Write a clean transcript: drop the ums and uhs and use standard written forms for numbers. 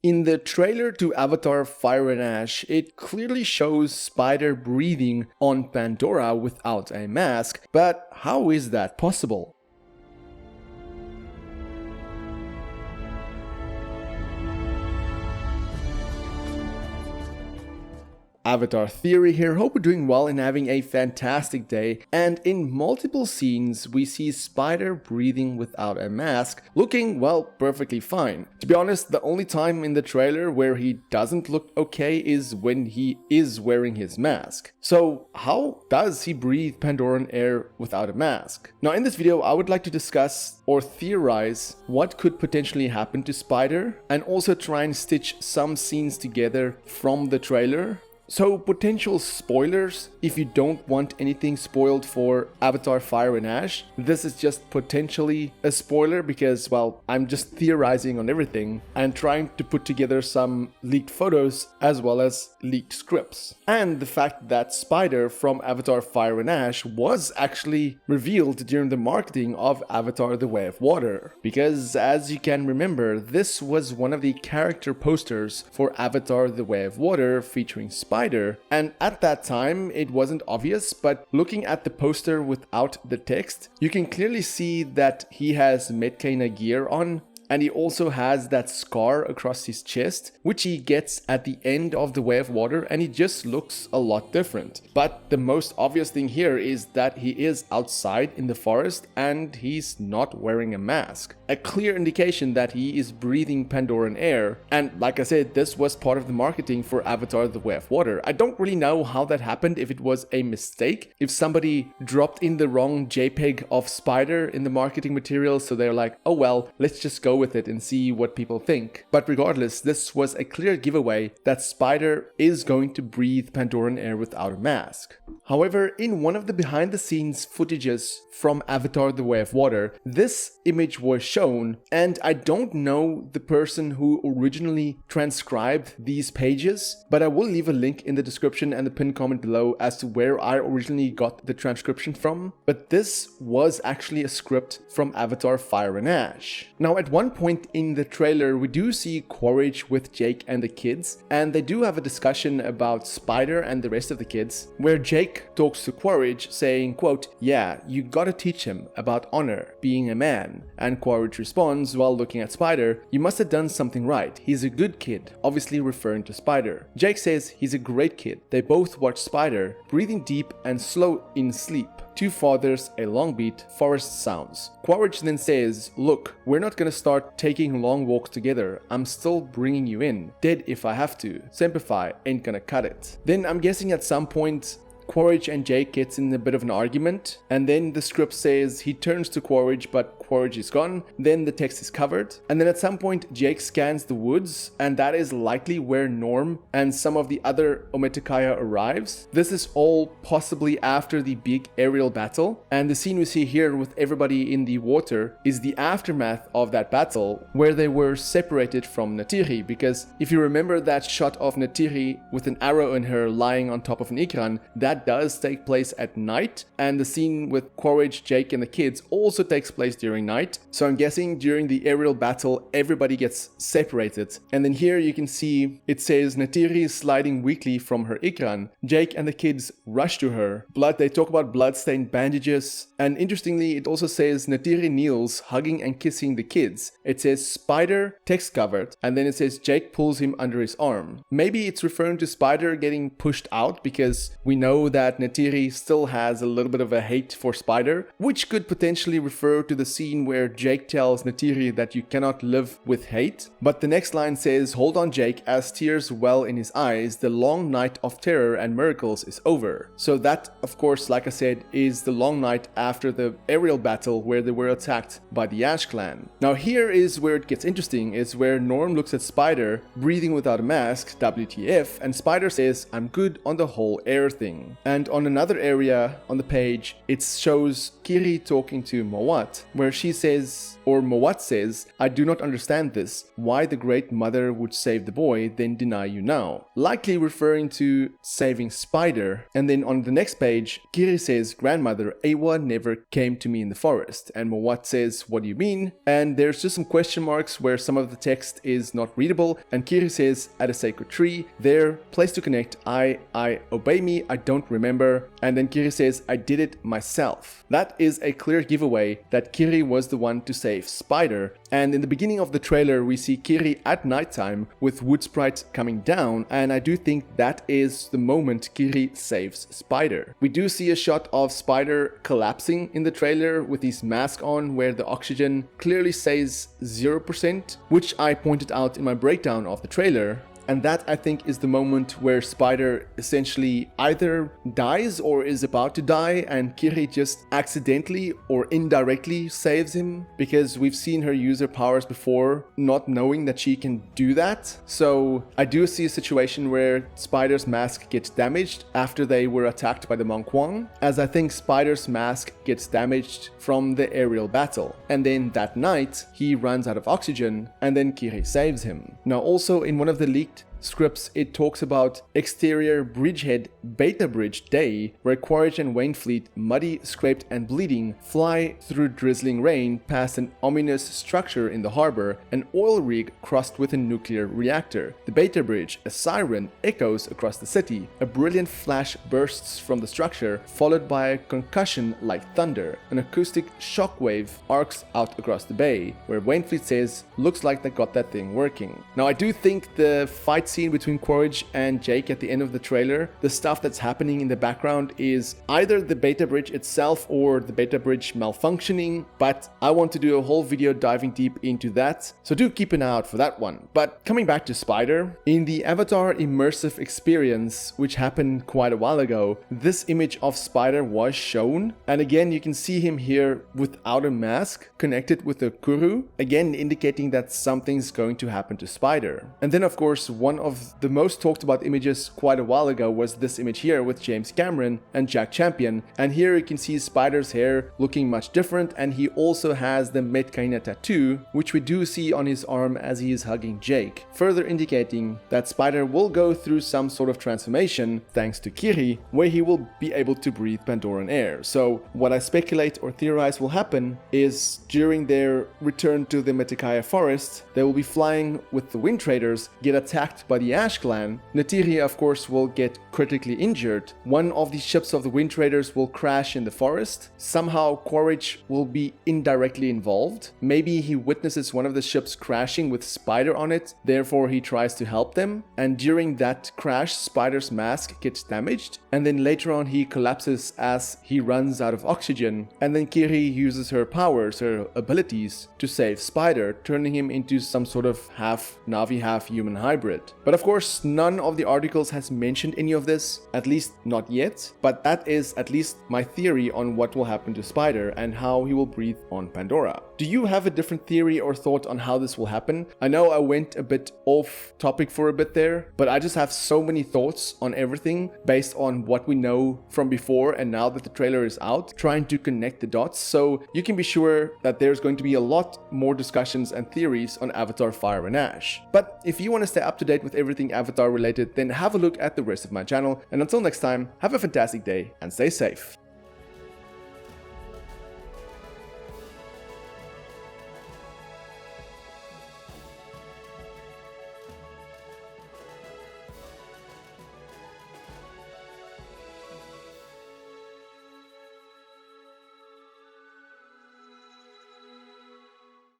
In the trailer to Avatar Fire and Ash, it clearly shows Spider breathing on Pandora without a mask, but how is that possible? Avatar Theory here, hope we're doing well and having a fantastic day, and in multiple scenes we see Spider breathing without a mask, looking, well, perfectly fine. To be honest, the only time in the trailer where he doesn't look okay is when he is wearing his mask. So how does he breathe Pandoran air without a mask? Now in this video I would like to discuss or theorize what could potentially happen to Spider, and also try and stitch some scenes together from the trailer. So potential spoilers, if you don't want anything spoiled for Avatar Fire and Ash, this is just potentially a spoiler because, well, I'm just theorizing on everything and trying to put together some leaked photos as well as leaked scripts. And the fact that Spider from Avatar Fire and Ash was actually revealed during the marketing of Avatar The Way of Water. Because as you can remember, this was one of the character posters for Avatar The Way of Water featuring Spider. And at that time it wasn't obvious, but looking at the poster without the text, you can clearly see that he has Metkayina gear on, and he also has that scar across his chest, which he gets at the end of The Way of Water, and he just looks a lot different. But the most obvious thing here is that he is outside in the forest and he's not wearing a mask. A clear indication that he is breathing Pandoran air, and like I said, this was part of the marketing for Avatar The Way of Water. I don't really know how that happened, if it was a mistake, if somebody dropped in the wrong JPEG of Spider in the marketing material, so they're like, oh well, let's just go with it and see what people think. But regardless, this was a clear giveaway that Spider is going to breathe Pandoran air without a mask. However, in one of the behind the scenes footages from Avatar The Way of Water, this image was shown, and I don't know the person who originally transcribed these pages, but I will leave a link in the description and the pinned comment below as to where I originally got the transcription from. But this was actually a script from Avatar Fire and Ash. Now at one point in the trailer we do see Quaritch with Jake and the kids, and they do have a discussion about Spider and the rest of the kids, where Jake talks to Quaritch saying, quote, "Yeah, you gotta teach him about honor, being a man." And Quaritch responds while looking at Spider, "You must have done something right. He's a good kid," obviously referring to Spider. Jake says he's a great kid. They both watch Spider, breathing deep and slow in sleep. Two fathers, a long beat, forest sounds. Quaritch then says, "Look, we're not gonna start taking long walks together. I'm still bringing you in. Dead if I have to. Simplify, ain't gonna cut it." Then I'm guessing at some point Quaritch and Jake gets in a bit of an argument, and then the script says he turns to Quaritch, but Quaritch is gone. Then the text is covered, and then at some point Jake scans the woods, and that is likely where Norm and some of the other Metkayina arrives. This is all possibly after the big aerial battle, and the scene we see here with everybody in the water is the aftermath of that battle, where they were separated from Neytiri. Because if you remember that shot of Neytiri with an arrow in her lying on top of an ikran, that does take place at night, and the scene with Quaritch, Jake and the kids also takes place during night. So I'm guessing during the aerial battle everybody gets separated, and then here you can see it says Neytiri is sliding weakly from her ikran. Jake and the kids rush to her. They talk about blood-stained bandages, and interestingly it also says Neytiri kneels, hugging and kissing the kids. It says Spider, text covered, and then it says Jake pulls him under his arm. Maybe it's referring to Spider getting pushed out, because we know that Neytiri still has a little bit of a hate for Spider, which could potentially refer to the scene where Jake tells Neytiri that you cannot live with hate. But the next line says, "Hold on Jake, as tears well in his eyes, the long night of terror and miracles is over." So that, of course, like I said, is the long night after the aerial battle where they were attacked by the Ash clan. Now here is where it gets interesting, is where Norm looks at Spider breathing without a mask, WTF, and Spider says, "I'm good on the whole air thing." And on another area on the page, it shows Kiri talking to Mawat, where she says, or Mowat says, "I do not understand this. Why the great mother would save the boy, then deny you now." Likely referring to saving Spider. And then on the next page, Kiri says, "Grandmother, Awa never came to me in the forest." And Mowat says, "What do you mean?" And there's just some question marks where some of the text is not readable. And Kiri says, "At a sacred tree, there, place to connect, I obey me, I don't remember." And then Kiri says, "I did it myself." That is a clear giveaway that Kiri was the one to save Spider. And in the beginning of the trailer, we see Kiri at nighttime with Wood Sprite coming down, and I do think that is the moment Kiri saves Spider. We do see a shot of Spider collapsing in the trailer with his mask on, where the oxygen clearly says 0%, which I pointed out in my breakdown of the trailer. And that, I think, is the moment where Spider essentially either dies or is about to die, and Kiri just accidentally or indirectly saves him, because we've seen her use her powers before, not knowing that she can do that. So I do see a situation where Spider's mask gets damaged after they were attacked by the Monk Wong, as I think Spider's mask gets damaged from the aerial battle. And then that night, he runs out of oxygen, and then Kiri saves him. Now also in one of the leaked scripts, it talks about exterior bridgehead beta bridge day, where Quaritch and Wainfleet, muddy, scraped and bleeding, fly through drizzling rain past an ominous structure in the harbor, an oil rig crossed with a nuclear reactor. The beta bridge, a siren, echoes across the city. A brilliant flash bursts from the structure, followed by a concussion like thunder. An acoustic shockwave arcs out across the bay, where Wainfleet says, "Looks like they got that thing working." Now I do think the fight scene between Quaritch and Jake at the end of the trailer, the stuff that's happening in the background is either the beta bridge itself or the beta bridge malfunctioning, but I want to do a whole video diving deep into that, so do keep an eye out for that one. But coming back to Spider, in the Avatar immersive experience, which happened quite a while ago, this image of Spider was shown, and again you can see him here without a mask, connected with a Kuru, again indicating that something's going to happen to Spider. And then of course, one of the most talked about images quite a while ago was this image here with James Cameron and Jack Champion, and here you can see Spider's hair looking much different, and he also has the Metkayina tattoo, which we do see on his arm as he is hugging Jake, further indicating that Spider will go through some sort of transformation thanks to Kiri, where he will be able to breathe Pandoran air. So what I speculate or theorize will happen is during their return to the Metkayina forest, they will be flying with the Wind Traders, get attacked by the Ash Clan. Neytiri, of course, will get critically injured. One of the ships of the Wind Traders will crash in the forest. Somehow Quaritch will be indirectly involved. Maybe he witnesses one of the ships crashing with Spider on it, therefore he tries to help them. And during that crash, Spider's mask gets damaged. And then later on he collapses as he runs out of oxygen. And then Kiri uses her powers, her abilities, to save Spider, turning him into some sort of half Na'vi, half human hybrid. But of course, none of the articles has mentioned any of this, at least not yet, but that is at least my theory on what will happen to Spider and how he will breathe on Pandora. Do you have a different theory or thought on how this will happen? I know I went a bit off topic for a bit there, but I just have so many thoughts on everything based on what we know from before and now that the trailer is out, trying to connect the dots, so you can be sure that there's going to be a lot more discussions and theories on Avatar Fire and Ash. But if you want to stay up to date with everything Avatar related, then have a look at the rest of my channel, and until next time, have a fantastic day and stay safe.